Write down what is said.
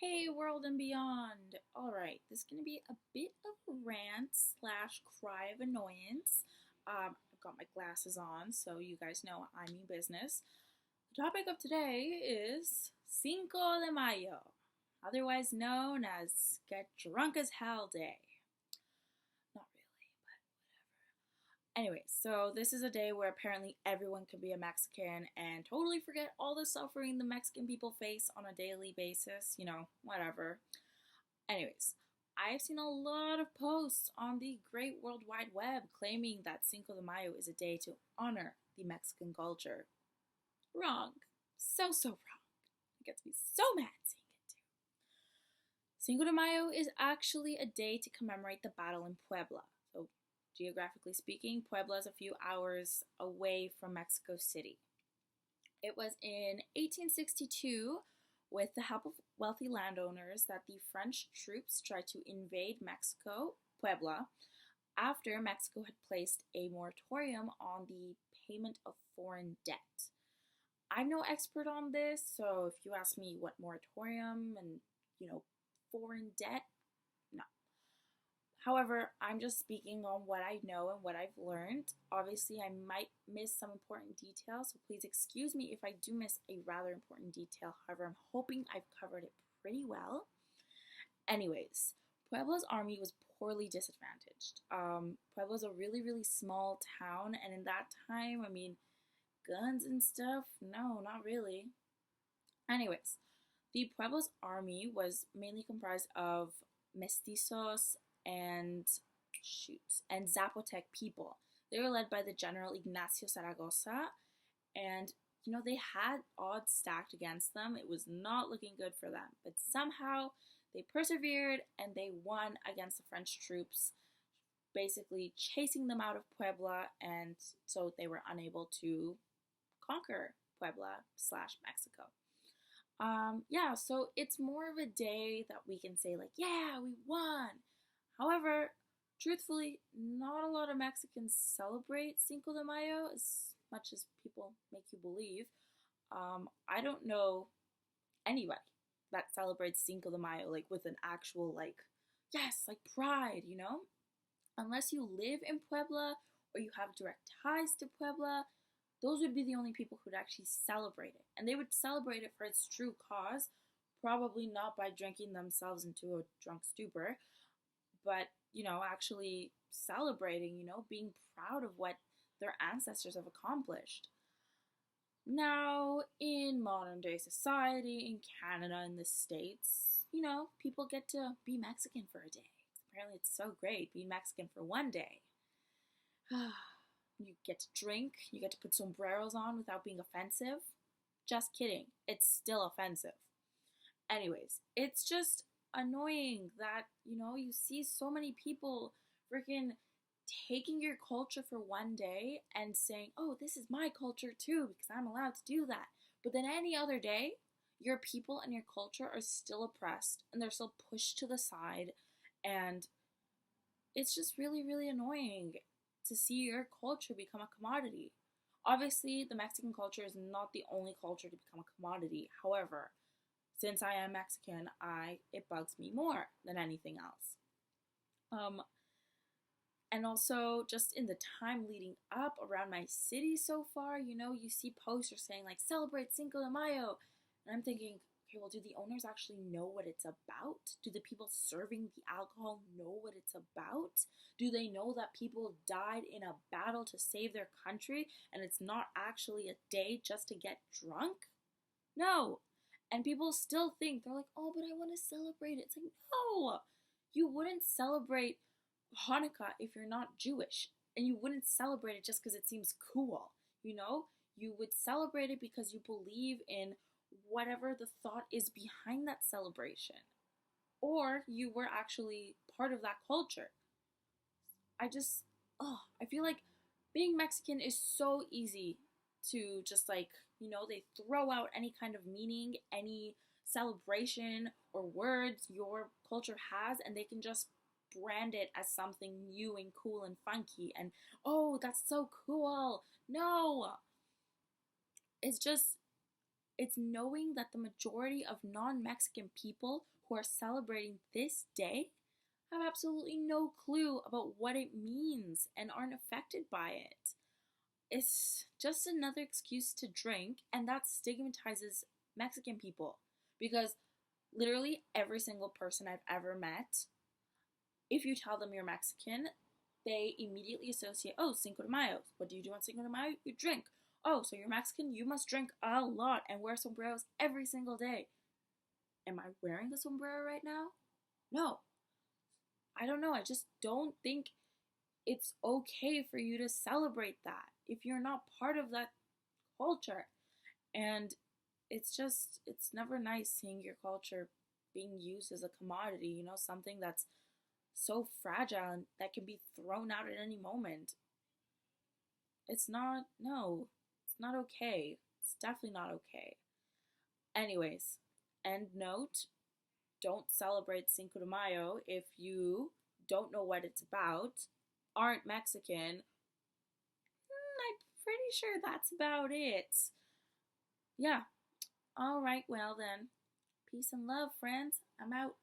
Hey, world and beyond. All right, this is going to be a bit of a rant slash cry of annoyance. I've got my glasses on, so you guys know I mean business. The topic of today is Cinco de Mayo, otherwise known as Get Drunk as Hell Day. Not really, but anyway, so this is a day where apparently everyone can be a Mexican and totally forget all the suffering the Mexican people face on a daily basis, whatever. Anyways, I've seen a lot of posts on the great World Wide Web claiming that Cinco de Mayo is a day to honor the Mexican culture. Wrong. So wrong. It gets me so mad seeing it too. Cinco de Mayo is actually a day to commemorate the battle in Puebla. So, geographically speaking, Puebla is a few hours away from Mexico City. It was in 1862, with the help of wealthy landowners, that the French troops tried to invade Mexico, Puebla, after Mexico had placed a moratorium on the payment of foreign debt. I'm no expert on this, so if you ask me what moratorium and, foreign debt, no. However, I'm just speaking on what I know and what I've learned. Obviously, I might miss some important details, so please excuse me if I do miss a rather important detail. However, I'm hoping I've covered it pretty well. Anyways, Puebla's army was poorly disadvantaged. Puebla's a really small town, and in that time, guns and stuff? No, not really. Anyways, the Puebla's army was mainly comprised of mestizos and Zapotec people. They were led by the General Ignacio Zaragoza, and they had odds stacked against them. It was not looking good for them, but somehow they persevered and they won against the French troops, basically chasing them out of Puebla, and so they were unable to conquer Puebla slash Mexico. So it's more of a day that we can say, like, yeah, we won. However, truthfully, not a lot of Mexicans celebrate Cinco de Mayo as much as people make you believe. I don't know anybody that celebrates Cinco de Mayo, like, with an actual, like, yes, like, pride, Unless you live in Puebla or you have direct ties to Puebla, those would be the only people who'd actually celebrate it. And they would celebrate it for its true cause, probably not by drinking themselves into a drunk stupor, but, actually celebrating, being proud of what their ancestors have accomplished. Now, in modern day society, in Canada, in the States, people get to be Mexican for a day. Apparently, it's so great being Mexican for one day. You get to drink, you get to put sombreros on without being offensive. Just kidding, it's still offensive. Anyways, it's just annoying that, you see so many people freaking taking your culture for one day and saying, oh, this is my culture too, because I'm allowed to do that. But then any other day, your people and your culture are still oppressed and they're still pushed to the side. And it's just really annoying to see your culture become a commodity. Obviously, the Mexican culture is not the only culture to become a commodity. However, since I am Mexican, it bugs me more than anything else. And also, just in the time leading up around my city so far, you see posters saying, like, celebrate Cinco de Mayo. And I'm thinking, okay, well, do the owners actually know what it's about? Do the people serving the alcohol know what it's about? Do they know that people died in a battle to save their country and it's not actually a day just to get drunk? No. And people still think, they're like, oh, but I want to celebrate it. It's like, no, you wouldn't celebrate Hanukkah if you're not Jewish. And you wouldn't celebrate it just because it seems cool, You would celebrate it because you believe in whatever the thought is behind that celebration. Or you were actually part of that culture. I feel like being Mexican is so easy to just, like, they throw out any kind of meaning, any celebration or words your culture has, and they can just brand it as something new and cool and funky. And, oh, that's so cool. No! It's just, It's knowing that the majority of non-Mexican people who are celebrating this day have absolutely no clue about what it means and aren't affected by it. It's just another excuse to drink, and that stigmatizes Mexican people because literally every single person I've ever met, if you tell them you're Mexican, they immediately associate, oh, Cinco de Mayo. What do you do on Cinco de Mayo? You drink. Oh, so you're Mexican? You must drink a lot and wear sombreros every single day. Am I wearing a sombrero right now? No. I don't know. I just don't think it's okay for you to celebrate that if you're not part of that culture. And it's never nice seeing your culture being used as a commodity, something that's so fragile and that can be thrown out at any moment. It's not, no, it's not okay. It's definitely not okay. Anyways, end note, don't celebrate Cinco de Mayo if you don't know what it's about, aren't Mexican. I'm pretty sure that's about it. Yeah. All right, well then. Peace and love, friends. I'm out.